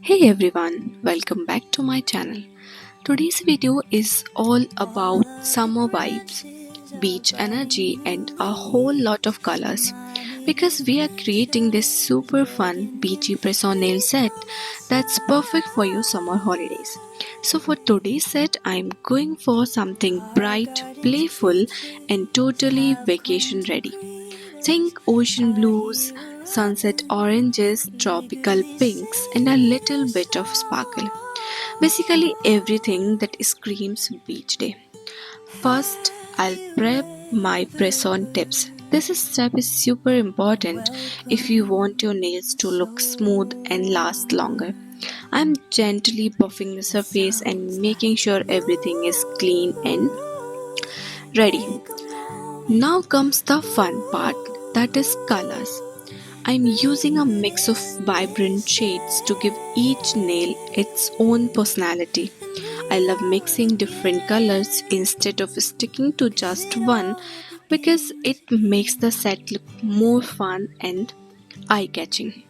Hey everyone, welcome back to my channel. Today's video is all about summer vibes, beach energy, and a whole lot of colors because we are creating this super fun beachy press-on nail set that's perfect for your summer holidays. So for today's set, I'm going for something bright, playful, and totally vacation ready. Think ocean blues, sunset oranges, tropical pinks, and a little bit of sparkle. Basically, everything that screams beach day. First, I'll prep my press on tips. This step is super important if you want your nails to look smooth and last longer. I'm gently buffing the surface and making sure everything is clean and ready. Now comes the fun part, that is colors. I'm using a mix of vibrant shades to give each nail its own personality. I love mixing different colors instead of sticking to just one because it makes the set look more fun and eye-catching.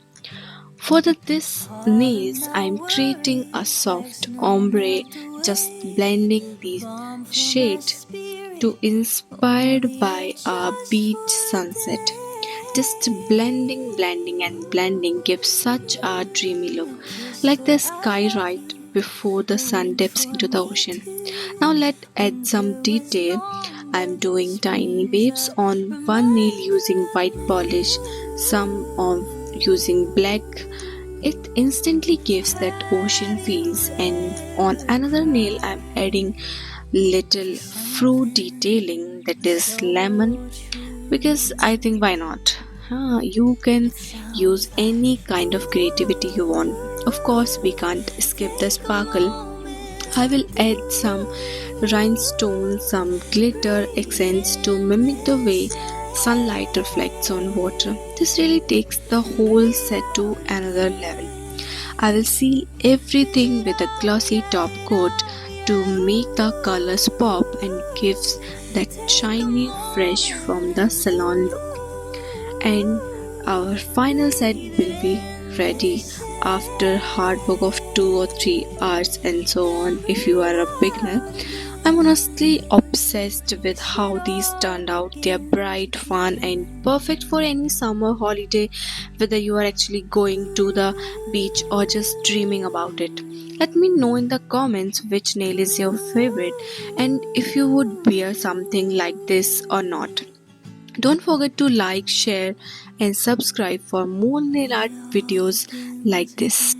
For this nails, I'm creating a soft ombre, just blending the shade to inspired by a beach sunset. Just blending and blending gives such a dreamy look, like the sky right before the sun dips into the ocean. Now let's add some detail. I'm doing tiny waves on one nail using white polish, some on using black. It instantly gives that ocean feels, and on another nail I'm adding little fruit detailing, that is lemon, because I think why not? You can use any kind of creativity you want. Of course, we can't skip the sparkle. I will add some rhinestones, some glitter accents to mimic the way sunlight reflects on water. This really takes the whole set to another level. I will seal everything with a glossy top coat to make the colors pop and gives that shiny fresh from the salon look. And our final set will be ready after hard work of 2 or 3 hours and so on. If you are a beginner, I'm honestly obsessed with how these turned out. They are bright, fun, and perfect for any summer holiday, whether you are actually going to the beach or just dreaming about it. Let me know in the comments which nail is your favorite and if you would wear something like this or not. Don't forget to like, share, and subscribe for more nail art videos like this.